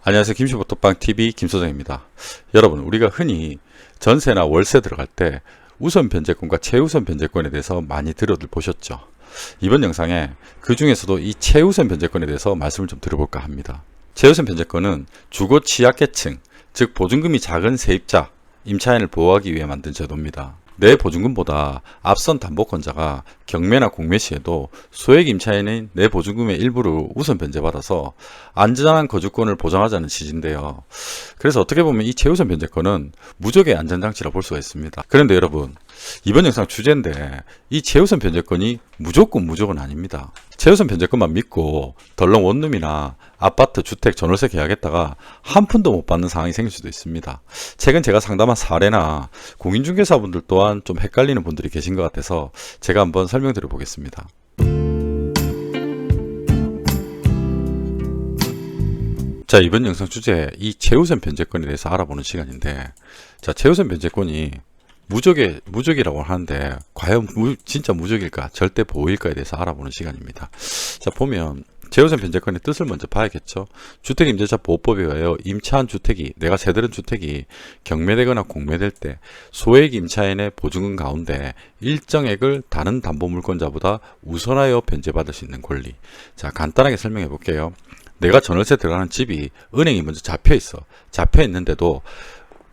안녕하세요. 김씨보톡방TV 김소장입니다. 여러분, 우리가 흔히 전세나 월세 들어갈 때 우선 변제권과 최우선 변제권에 대해서 많이 들어보셨죠. 이번 영상에 그 중에서도 이 최우선 변제권에 대해서 말씀을 좀 드려볼까 합니다. 최우선 변제권은 주거 취약계층, 즉 보증금이 작은 세입자, 임차인을 보호하기 위해 만든 제도입니다. 내 보증금보다 앞선 담보권자가 경매나 공매 시에도 소액 임차인인 내 보증금의 일부를 우선 변제받아서 안전한 거주권을 보장하자는 취지인데요. 그래서 어떻게 보면 이 최우선 변제권은 무적의 안전장치라 볼 수가 있습니다. 그런데 여러분, 이번 영상 주제인데 이 최우선 변제권이 무조건 아닙니다. 최우선 변제권만 믿고 덜렁 원룸이나 아파트, 주택, 전월세 계약했다가 한 푼도 못 받는 상황이 생길 수도 있습니다. 최근 제가 상담한 사례나 공인중개사분들 또한 좀 헷갈리는 분들이 계신 것 같아서 제가 한번 설명드려 보겠습니다. 자, 이번 영상 주제 이 최우선 변제권에 대해서 알아보는 시간인데, 자, 최우선 변제권이 무적이라고 하는데 과연 진짜 무적일까, 절대 보호일까에 대해서 알아보는 시간입니다. 자, 보면 최우선 변제권의 뜻을 먼저 봐야겠죠. 주택임대차 보호법에 의하여 임차한 주택이, 내가 세대는 주택이 경매되거나 공매될 때 소액 임차인의 보증금 가운데 일정액을 다른 담보물권자보다 우선하여 변제받을 수 있는 권리. 자, 간단하게 설명해 볼게요. 내가 전월세 들어가는 집이 은행이 먼저 잡혀 있는데도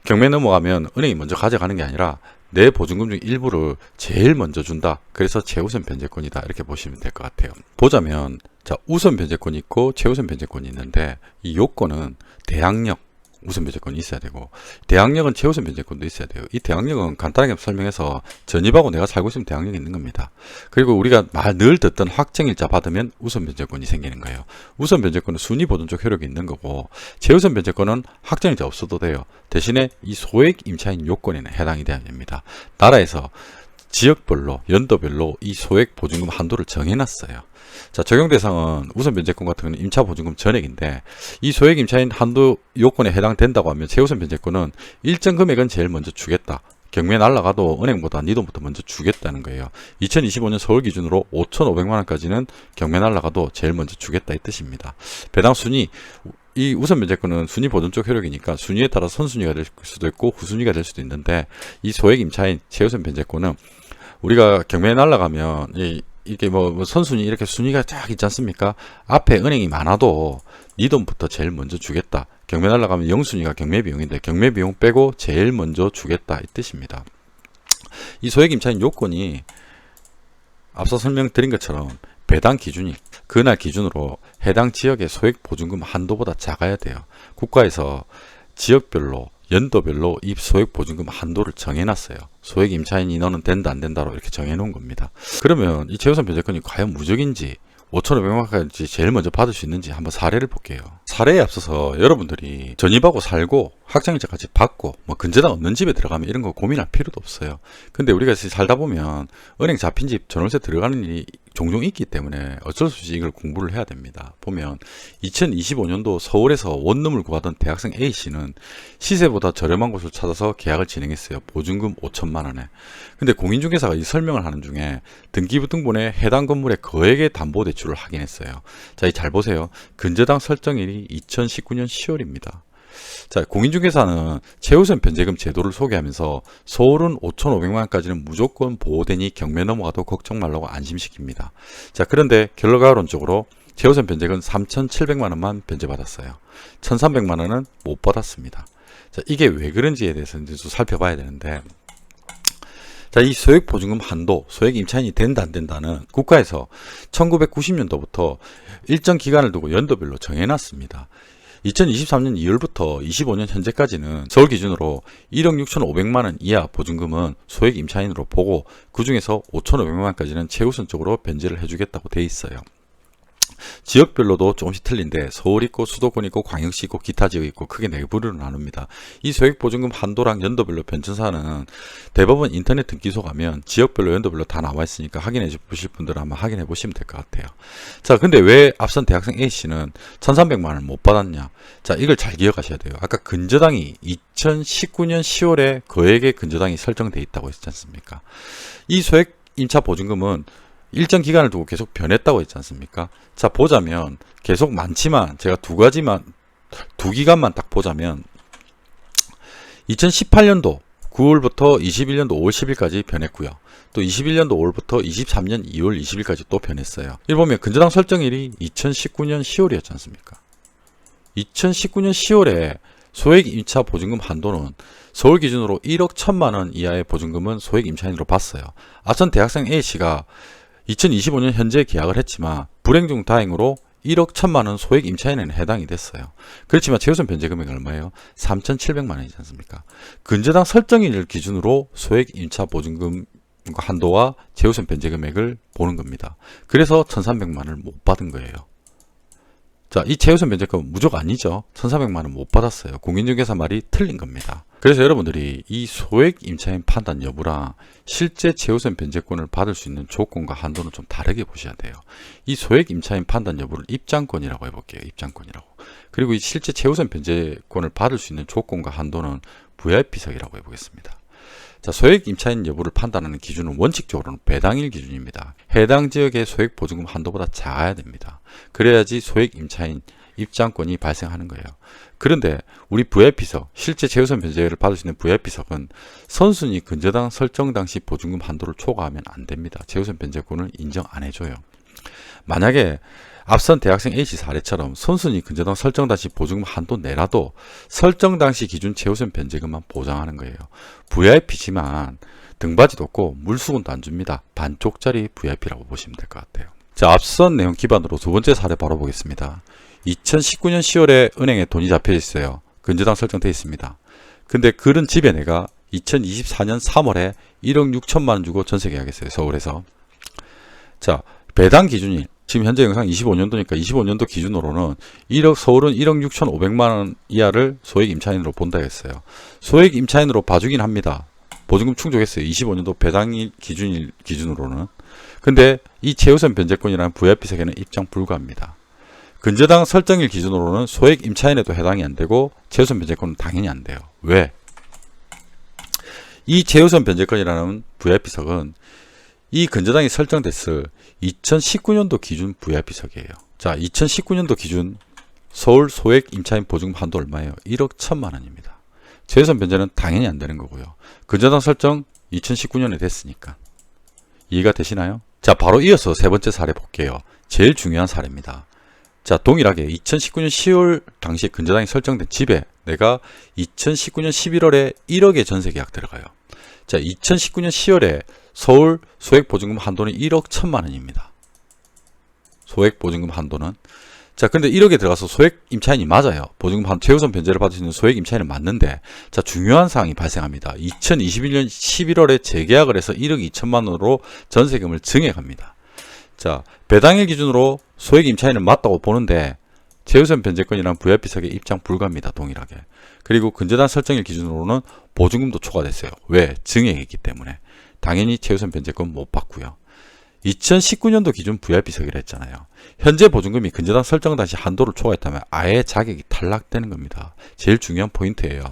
경매 넘어가면 은행이 먼저 가져가는 게 아니라 내 보증금 중 일부를 제일 먼저 준다. 그래서 최우선 변제권이다. 이렇게 보시면 될 것 같아요. 보자면, 자, 우선 변제권이 있고 최우선 변제권이 있는데, 이 요건은 대항력 우선 변제권이 있어야 되고, 대항력은 최우선 변제권도 있어야 돼요. 이 대항력은 간단하게 설명해서 전입하고 내가 살고 있으면 대항력이 있는 겁니다. 그리고 우리가 늘 듣던 확정일자 받으면 우선 변제권이 생기는 거예요. 우선 변제권은 순위 보존적 효력이 있는 거고, 최우선 변제권은 확정일자 없어도 돼요. 대신에 이 소액 임차인 요건에는 해당이 돼야 됩니다. 나라에서 지역별로, 연도별로 이 소액 보증금 한도를 정해놨어요. 자, 적용 대상은 우선 변제권 같은 경우는 임차 보증금 전액인데, 이 소액 임차인 한도 요건에 해당된다고 하면 최우선 변제권은 일정 금액은 제일 먼저 주겠다. 경매 날라가도 은행보다 네 돈부터 먼저 주겠다는 거예요. 2025년 서울 기준으로 5,500만 원까지는 경매 날라가도 제일 먼저 주겠다 이 뜻입니다. 배당 순위, 이 우선 변제권은 순위 보존적 효력이니까 순위에 따라 선순위가 될 수도 있고 후순위가 될 수도 있는데, 이 소액 임차인 최우선 변제권은 우리가 경매에 날라가면 이게 선순위 이렇게 순위가 쫙 있지 않습니까? 앞에 은행이 많아도 네 돈부터 제일 먼저 주겠다. 경매 날라가면 0순위가 경매 비용인데 경매 비용 빼고 제일 먼저 주겠다 이 뜻입니다. 이 소액 임차인 요건이 앞서 설명드린 것처럼 배당 기준이 그날 기준으로 해당 지역의 소액 보증금 한도보다 작아야 돼요. 국가에서 지역별로 연도별로 이 소액 보증금 한도를 정해놨어요. 소액 임차인 인원은 된다 안 된다로 이렇게 정해놓은 겁니다. 그러면 이 최우선 변제권이 과연 무적인지 5,500만원까지 제일 먼저 받을 수 있는지 한번 사례를 볼게요. 사례에 앞서서 여러분들이 전입하고 살고 확정일자까지 받고 근저당 없는 집에 들어가면 이런 거 고민할 필요도 없어요. 근데 우리가 살다 보면 은행 잡힌 집 전월세 들어가는 일이 종종 있기 때문에 어쩔 수 없이 이걸 공부를 해야 됩니다. 보면 2025년도 서울에서 원룸을 구하던 대학생 A씨는 시세보다 저렴한 곳을 찾아서 계약을 진행했어요. 보증금 5천만 원에. 근데 공인중개사가 이 설명을 하는 중에 등기부등본에 해당 건물의 거액의 담보대출을 확인했어요. 자, 잘 보세요. 근저당 설정일이 2019년 10월입니다. 자, 공인중개사는 최우선 변제금 제도를 소개하면서 서울은 5,500만 원까지는 무조건 보호되니 경매 넘어가도 걱정 말라고 안심시킵니다. 자, 그런데 결과론적으로 최우선 변제금 3,700만 원만 변제받았어요. 1,300만 원은 못 받았습니다. 자, 이게 왜 그런지에 대해서 이제 좀 살펴봐야 되는데, 자, 이 소액 보증금 한도, 소액 임차인이 된다 안 된다는 국가에서 1990년도부터 일정 기간을 두고 연도별로 정해놨습니다. 2023년 2월부터 25년 현재까지는 서울 기준으로 1억 6,500만 원 이하 보증금은 소액 임차인으로 보고 그 중에서 5,500만 원까지는 최우선적으로 변제를 해주겠다고 돼 있어요. 지역별로도 조금씩 틀린데 서울 있고 수도권 있고 광역시 있고 기타 지역 있고 크게 네 부류로 나눕니다. 이 소액보증금 한도랑 연도별로 변천사는 대법원 인터넷 등기소 가면 지역별로 연도별로 다 나와 있으니까 확인해 보실 분들은 한번 확인해 보시면 될 것 같아요. 자, 근데 왜 앞선 대학생 A씨는 1,300만 원을 못 받았냐? 자, 이걸 잘 기억하셔야 돼요. 아까 근저당이 2019년 10월에 거액의 근저당이 설정돼 있다고 했지 않습니까? 이 소액 임차 보증금은 일정 기간을 두고 계속 변했다고 했지 않습니까? 자, 보자면 계속 많지만 제가 두 가지만 두 기간만 딱 보자면 2018년도 9월부터 21년도 5월 10일까지 변했고요. 또 21년도 5월부터 23년 2월 20일까지 또 변했어요. 이 보면 근저당 설정일이 2019년 10월이었지 않습니까? 2019년 10월에 소액 임차 보증금 한도는 서울 기준으로 1억 1천만원 이하의 보증금은 소액 임차인으로 봤어요. 아천 대학생 A씨가 2025년 현재 계약을 했지만 불행 중 다행으로 1억 1천만원 소액 임차인에는 해당이 됐어요. 그렇지만 최우선 변제 금액이 얼마예요? 3,700만원이지 않습니까? 근저당 설정일 기준으로 소액 임차 보증금 한도와 최우선 변제 금액을 보는 겁니다. 그래서 1,300만원을 못 받은 거예요. 자, 이 최우선 변제금은 무조건 아니죠. 1,400만원 못 받았어요. 공인중개사 말이 틀린 겁니다. 그래서 여러분들이 이 소액 임차인 판단 여부랑 실제 최우선 변제권을 받을 수 있는 조건과 한도는 좀 다르게 보셔야 돼요. 이 소액 임차인 판단 여부를 입장권이라고 해볼게요. 입장권이라고. 그리고 이 실제 최우선 변제권을 받을 수 있는 조건과 한도는 VIP석이라고 해보겠습니다. 자, 소액 임차인 여부를 판단하는 기준은 원칙적으로는 배당일 기준입니다. 해당 지역의 소액 보증금 한도보다 작아야 됩니다. 그래야지 소액 임차인 입장권이 발생하는 거예요. 그런데 우리 VIP석, 실제 최우선 변제를 받을 수 있는 VIP석은 선순위 근저당 설정 당시 보증금 한도를 초과하면 안 됩니다. 최우선 변제권을 인정 안 해줘요. 만약에 앞선 대학생 A씨 사례처럼 선순위 근저당 설정 당시 보증금 한도 내라도 설정 당시 기준 최우선 변제금만 보장하는 거예요. VIP지만 등받이도 없고 물수건도 안 줍니다. 반쪽짜리 VIP라고 보시면 될 것 같아요. 자, 앞선 내용 기반으로 두 번째 사례 바로 보겠습니다. 2019년 10월에 은행에 돈이 잡혀 있어요. 근저당 설정되어 있습니다. 근데 그런 집에 내가 2024년 3월에 1억 6천만 원 주고 전세 계약했어요. 서울에서. 자, 배당 기준이 지금 현재 영상 25년도니까 25년도 기준으로는 서울은 1억 6,500만 원 이하를 소액 임차인으로 본다 했어요. 소액 임차인으로 봐주긴 합니다. 보증금 충족했어요. 25년도 배당일 기준으로는. 근데 이 최우선 변제권이라는 VIP석에는 입장 불가합니다. 근저당 설정일 기준으로는 소액 임차인에도 해당이 안 되고 최우선 변제권은 당연히 안 돼요. 왜? 이 최우선 변제권이라는 VIP석은 이 근저당이 설정됐을 2019년도 기준 VIP석이에요. 자, 2019년도 기준 서울 소액 임차인 보증금 한도 얼마예요? 1억 1천만 원입니다. 최우선 변제는 당연히 안 되는 거고요. 근저당 설정 2019년에 됐으니까. 이해가 되시나요? 자, 바로 이어서 세 번째 사례 볼게요. 제일 중요한 사례입니다. 자, 동일하게 2019년 10월 당시에 근저당이 설정된 집에 내가 2019년 11월에 1억의 전세 계약 들어가요. 자, 2019년 10월에 서울 소액 보증금 한도는 1억 1천만 원입니다. 소액 보증금 한도는. 자, 근데 1억에 들어가서 소액 임차인이 맞아요. 보증금 최우선 변제를 받을 수 있는 소액 임차인은 맞는데, 자, 중요한 사항이 발생합니다. 2021년 11월에 재계약을 해서 1억 2천만 원으로 전세금을 증액합니다. 자, 배당일 기준으로 소액 임차인은 맞다고 보는데 최우선 변제권이란 VIP석에 입장 불가입니다. 동일하게. 그리고 근저당 설정일 기준으로는 보증금도 초과됐어요. 왜? 증액이기 때문에. 당연히 최우선 변제권 못 받고요. 2019년도 기준 VIP석이라 했잖아요. 현재 보증금이 근저당 설정 당시 한도를 초과했다면 아예 자격이 탈락되는 겁니다. 제일 중요한 포인트예요.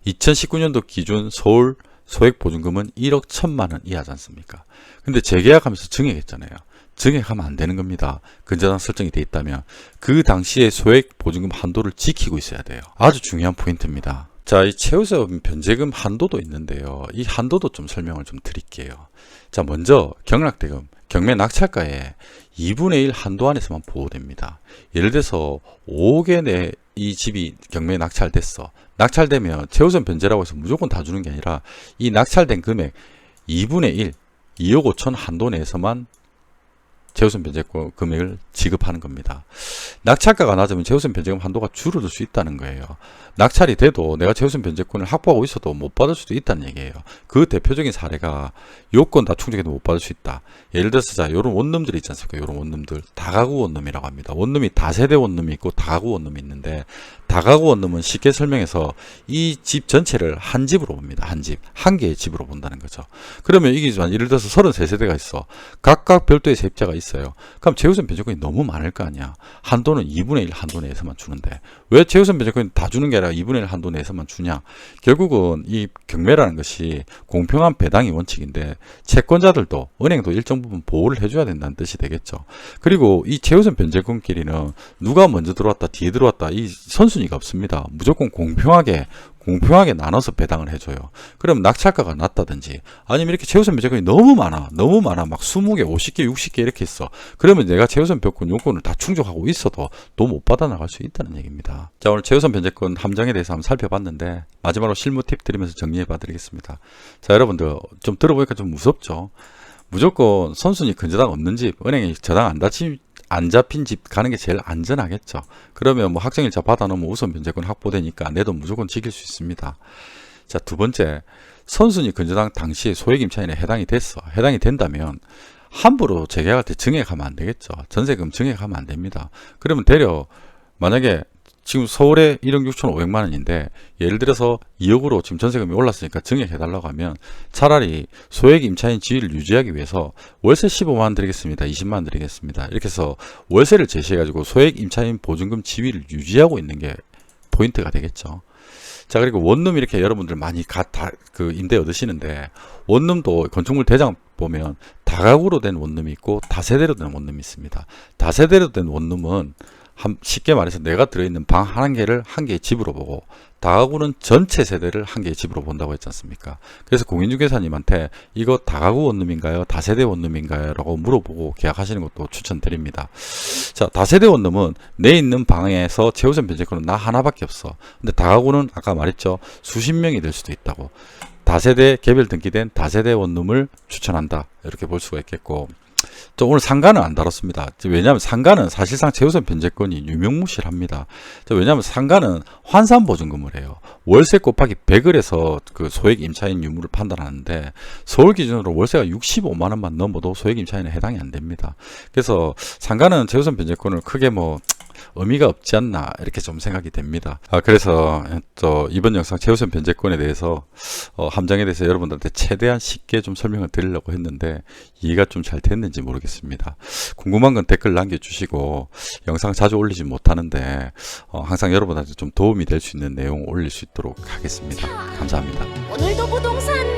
2019년도 기준 서울 소액 보증금은 1억 1천만 원 이하지 않습니까? 근데 재계약하면서 증액했잖아요. 증액하면 안 되는 겁니다. 근저당 설정이 돼 있다면 그 당시에 소액 보증금 한도를 지키고 있어야 돼요. 아주 중요한 포인트입니다. 자, 이 최우선 변제금 한도도 있는데요. 이 한도도 좀 설명을 좀 드릴게요. 자, 먼저 경락대금, 경매 낙찰가의 2분의 1 한도 안에서만 보호됩니다. 예를 들어서 5억에 내 이 집이 경매에 낙찰됐어. 낙찰되면 최우선 변제라고 해서 무조건 다 주는 게 아니라 이 낙찰된 금액 2분의 1, 2억 5천 한도 내에서만 최우선 변제권 금액을 지급하는 겁니다. 낙찰가가 낮으면 최우선 변제금 한도가 줄어들 수 있다는 거예요. 낙찰이 돼도 내가 최우선 변제권을 확보하고 있어도 못 받을 수도 있다는 얘기예요. 그 대표적인 사례가 요건 다 충족해도 못 받을 수 있다. 예를 들어서 자, 요런 원룸들이 있지 않습니까? 요런 원룸들 다가구 원룸이라고 합니다. 원룸이 다세대 원룸이 있고 다가구 원룸이 있는데 다가구 원룸은 쉽게 설명해서 이 집 전체를 한 집으로 봅니다. 한 집. 한 개의 집으로 본다는 거죠. 그러면 이게 예를 들어서 33세대가 있어. 각각 별도의 세입자가 있어요. 그럼 재우선 변제권이 너무 많을 거 아니야. 한도는 2분의 1 한도 내에서만 주는데 왜 재우선 변제권이 다 주는 게 아니라 2분의 1 한도 내에서만 주냐. 결국은 이 경매라는 것이 공평한 배당이 원칙인데 채권자들도 은행도 일정 부분 보호를 해줘야 된다는 뜻이 되겠죠. 그리고 이 재우선 변제권끼리는 누가 먼저 들어왔다 뒤에 들어왔다 이 선순위가 없습니다. 무조건 공평하게 나눠서 배당을 해줘요. 그럼 낙찰가가 낮다든지 아니면 이렇게 재우선 변제권이 너무 많아 막 20개 50개 60개 이렇게 있어. 그러면 내가 재우선 변제권 요건을 다 충족하고 있어도 또 못 받아 나갈 수 있다는 얘기입니다. 자, 오늘 재우선 변제권 함정에 대해서 한번 살펴봤는데 마지막으로 실무 팁 드리면서 정리해 봐 드리겠습니다. 자, 여러분들 좀 들어보니까 좀 무섭죠. 무조건 선순위 근저당 없는 집, 은행에 저당 안 잡힌 집 가는 게 제일 안전하겠죠. 그러면 뭐 확정일자 받아놓으면 우선 변제권 확보되니까 내 돈 무조건 지킬 수 있습니다. 자, 두 번째, 선순위 근저당 당시에 소액 임차인에 해당이 됐어. 해당이 된다면 함부로 재계약할 때 증액하면 안 되겠죠. 전세금 증액하면 안 됩니다. 그러면 되려 만약에 지금 서울에 1억 6,500만 원인데 예를 들어서 2억으로 지금 전세금이 올랐으니까 증액해달라고 하면 차라리 소액 임차인 지위를 유지하기 위해서 월세 15만 원 드리겠습니다. 20만 원 드리겠습니다. 이렇게 해서 월세를 제시해가지고 소액 임차인 보증금 지위를 유지하고 있는 게 포인트가 되겠죠. 자, 그리고 원룸 이렇게 여러분들 많이 그 임대 얻으시는데 원룸도 건축물 대장 보면 다가구로 된 원룸이 있고 다세대로 된 원룸이 있습니다. 다세대로 된 원룸은 쉽게 말해서 내가 들어있는 방 한 개를 한 개의 집으로 보고 다가구는 전체 세대를 한 개의 집으로 본다고 했지 않습니까? 그래서 공인중개사님한테 이거 다가구 원룸인가요? 다세대 원룸인가요? 라고 물어보고 계약하시는 것도 추천드립니다. 자, 다세대 원룸은 내 있는 방에서 재우선 변제권은 나 하나밖에 없어. 근데 다가구는 아까 말했죠. 수십 명이 될 수도 있다고. 다세대 개별 등기된 다세대 원룸을 추천한다. 이렇게 볼 수가 있겠고 또 오늘 상가는 안 다뤘습니다. 왜냐하면 상가는 사실상 재우선 변제권이 유명무실합니다. 왜냐하면 상가는 환산보증금을 해요. 월세 곱하기 100을 해서 그 소액 임차인 유무를 판단하는데 서울 기준으로 월세가 65만 원만 넘어도 소액 임차인에 해당이 안 됩니다. 그래서 상가는 재우선 변제권을 크게 뭐 의미가 없지 않나 이렇게 좀 생각이 됩니다. 그래서 또 이번 영상 재우선 변제권에 대해서 함정에 대해서 여러분들한테 최대한 쉽게 좀 설명을 드리려고 했는데 이해가 좀 잘 됐는지 모르겠습니다. 궁금한 건 댓글 남겨주시고 영상 자주 올리지 못하는데 항상 여러분한테 좀 도움이 될 수 있는 내용 올릴 수 있도록 하겠습니다. 감사합니다. 오늘도 부동산